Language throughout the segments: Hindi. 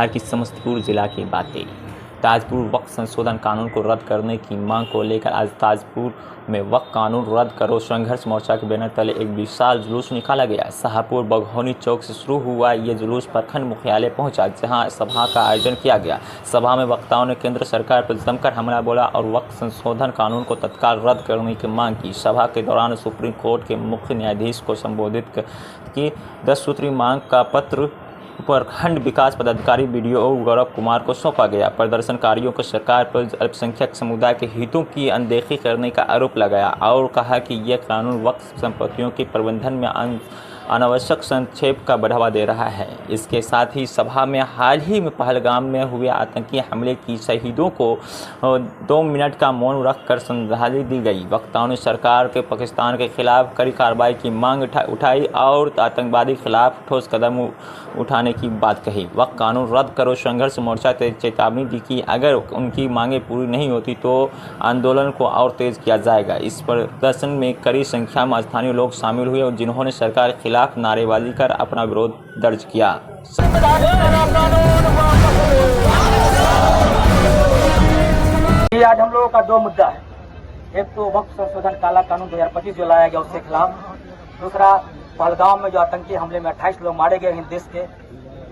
बिहार की समस्तीपुर जिला की बातें। ताजपुर वक्फ संशोधन कानून को रद्द करने की मांग को लेकर आज ताजपुर में वक्फ कानून रद्द करो संघर्ष मोर्चा के बैनर तले एक विशाल जुलूस निकाला गया। शाहपुर बघौनी चौक से शुरू हुआ ये जुलूस प्रखंड मुख्यालय पहुंचा, जहां सभा का आयोजन किया गया। सभा में वक्ताओं ने केंद्र सरकार पर जमकर हमला बोला और वक्फ संशोधन कानून को तत्काल रद्द करने की मांग की। सभा के दौरान सुप्रीम कोर्ट के मुख्य न्यायाधीश को संबोधित की 10 सूत्री मांग का पत्र प्रखंड विकास पदाधिकारी BDO गौरव कुमार को सौंपा गया। प्रदर्शनकारियों को सरकार पर अल्पसंख्यक समुदाय के हितों की अनदेखी करने का आरोप लगाया और कहा कि यह कानून वक्फ संपत्तियों के प्रबंधन में अनावश्यक संक्षेप का बढ़ावा दे रहा है। इसके साथ ही सभा में हाल ही में पहलगाम में हुए आतंकी हमले की शहीदों को 2 मिनट का मौन रखकर श्रद्धांजलि दी गई। वक्ताओं ने सरकार के पाकिस्तान के खिलाफ कड़ी कार्रवाई की मांग उठाई और आतंकवादी के खिलाफ ठोस कदम उठाने की बात कही। वक्फ कानून रद्द करो संघर्ष मोर्चा ने चेतावनी दी कि अगर उनकी मांगें पूरी नहीं होती तो आंदोलन को और तेज किया जाएगा। इस प्रदर्शन में कड़ी संख्या में स्थानीय लोग शामिल हुए और जिन्होंने सरकार के खिलाफ नारेबाजी कर अपना विरोध दर्ज किया। आज हम लोगों का 2 मुद्दा है। एक तो वक्फ संशोधन काला कानून 2025 जो लाया गया उसके खिलाफ, दूसरा पहलगाम में जो आतंकी हमले में 28 लोग मारे गए हिंद देश के,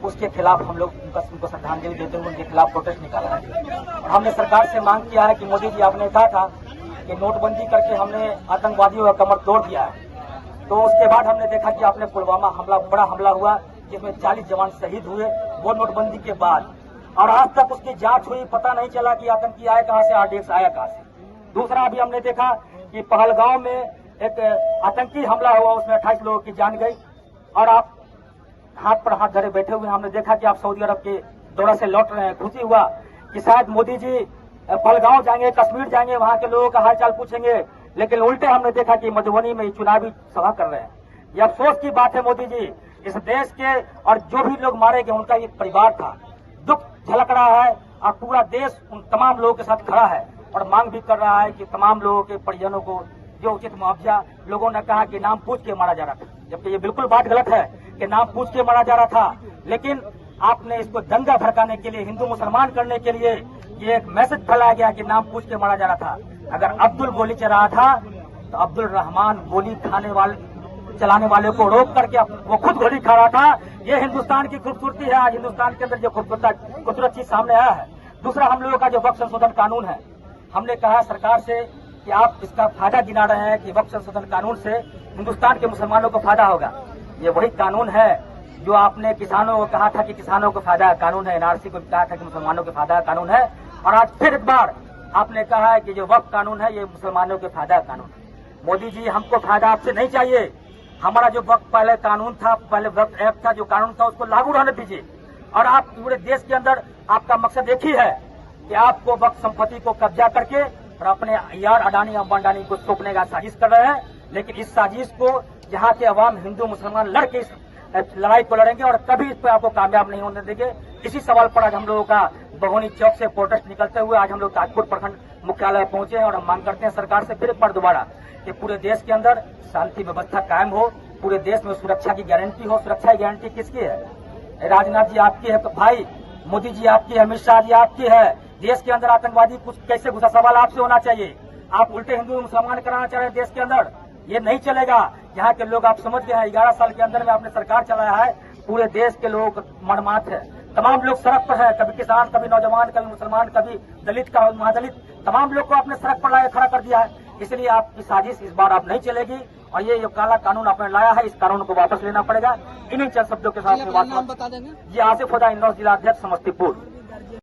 उसके खिलाफ हम लोग उनको श्रद्धांजलि देते हुए उनके खिलाफ प्रोटेस्ट निकाला है। और हमने सरकार से मांग किया है कि मोदी जी, आपने कहा था कि नोटबंदी करके हमने आतंकवादियों का कमर तोड़ दिया है, तो उसके बाद हमने देखा कि आपने पुलवामा हमला, बड़ा हमला हुआ जिसमें 40 जवान शहीद हुए, वो नोटबंदी के बाद, और आज तक उसकी जांच हुई, पता नहीं चला कि आतंकी आए कहां से, RDX आया कहां से। दूसरा, अभी हमने देखा कि पहलगाम में एक आतंकी हमला हुआ, उसमें 28 लोगों की जान गई, और आप हाथ पर हाथ धरे बैठे हुए। हमने देखा कि आप सऊदी अरब के दौरे से लौट रहे हैं। खुशी हुआ कि शायद मोदी जी पहलगाम जाएंगे, कश्मीर जाएंगे, वहां के लोगों का हालचाल पूछेंगे, लेकिन उल्टे हमने देखा कि मधुबनी में चुनावी सभा कर रहे हैं। यह अफसोस की बात है मोदी जी, इस देश के और जो भी लोग मारे गए उनका एक परिवार था, दुख झलक रहा है और पूरा देश उन तमाम लोगों के साथ खड़ा है और मांग भी कर रहा है कि तमाम लोगों के परिजनों को जो उचित मुआवजा। लोगों ने कहा कि नाम पूछ के मारा जा रहा था, जबकि ये बिल्कुल बात गलत है कि नाम पूछ के मारा जा रहा था, लेकिन आपने इसको दंगा भड़काने के लिए, हिंदू मुसलमान करने के लिए ये एक मैसेज फैलाया गया कि नाम पूछ के मारा जा रहा था। अगर अब्दुल गोली चला रहा था तो अब्दुल रहमान गोली चलाने वाले को रोक करके वो खुद गोली खा रहा था। ये हिंदुस्तान की खूबसूरती है। आज हिंदुस्तान के अंदर जो खूबसूरत चीज सामने आया है। दूसरा, हम लोगों का जो वक्फ संशोधन कानून है, हमने कहा सरकार से कि आप इसका फायदा गिना रहे हैं कि वक्फ संशोधन कानून से हिंदुस्तान के मुसलमानों को फायदा होगा। ये वही कानून है जो आपने किसानों को कहा था कि किसानों को फायदा का कानून है, NRC को कहा था कि मुसलमानों के फायदा का कानून है, और आज फिर एक बार आपने कहा है कि जो वक्फ कानून है ये मुसलमानों के फायदा का कानून है। मोदी जी, हमको फायदा आपसे नहीं चाहिए। हमारा जो वक्फ पहले कानून था, पहले वक्फ एक्ट था, जो कानून था, उसको लागू रहने दीजिए। और आप पूरे देश के अंदर आपका मकसद एक ही है कि आपको वक्फ संपत्ति को कब्जा करके और अपने यार अडानी अंबानी को सौंपने का साजिश कर रहे हैं। लेकिन इस साजिश को यहाँ के अवाम, हिंदू मुसलमान लड़के इस लड़ाई को लड़ेंगे और कभी इस पर आपको कामयाब नहीं होने देंगे। इसी सवाल पर आज हम लोगों का बघौनी चौक से प्रोटेस्ट निकलते हुए आज हम लोग ताजपुर प्रखंड मुख्यालय पहुंचे हैं और हम मांग करते हैं सरकार से फिर एक बार दोबारा कि पूरे देश के अंदर शांति व्यवस्था कायम हो, पूरे देश में सुरक्षा की गारंटी हो। सुरक्षा की गारंटी किसकी है? राजनाथ जी आपकी है, तो भाई मोदी जी आपकी है, अमित शाह जी आपकी है। देश के अंदर आतंकवादी कुछ कैसे घुसा, सवाल आपसे होना चाहिए। आप उल्टे हिंदू मुसलमान कराना चाह रहे हैं देश के अंदर, ये नहीं चलेगा। यहाँ के लोग आप समझ गए हैं, 11 साल के अंदर में आपने सरकार चलाया है, पूरे देश के लोग मर्मात है। तमाम लोग सड़क पर है, कभी किसान, कभी नौजवान, कभी मुसलमान, कभी दलित का महादलित, तमाम लोग को आपने सड़क पर लाया खड़ा कर दिया है। इसलिए आपकी साजिश इस बार आप नहीं चलेगी और ये जो काला कानून आपने लाया है, इस कानून को वापस लेना पड़ेगा। इन्हीं चंद शब्दों के साथ बता देंगे। ये आसिफ हुदा, इंदौर जिला अध्यक्ष, समस्तीपुर।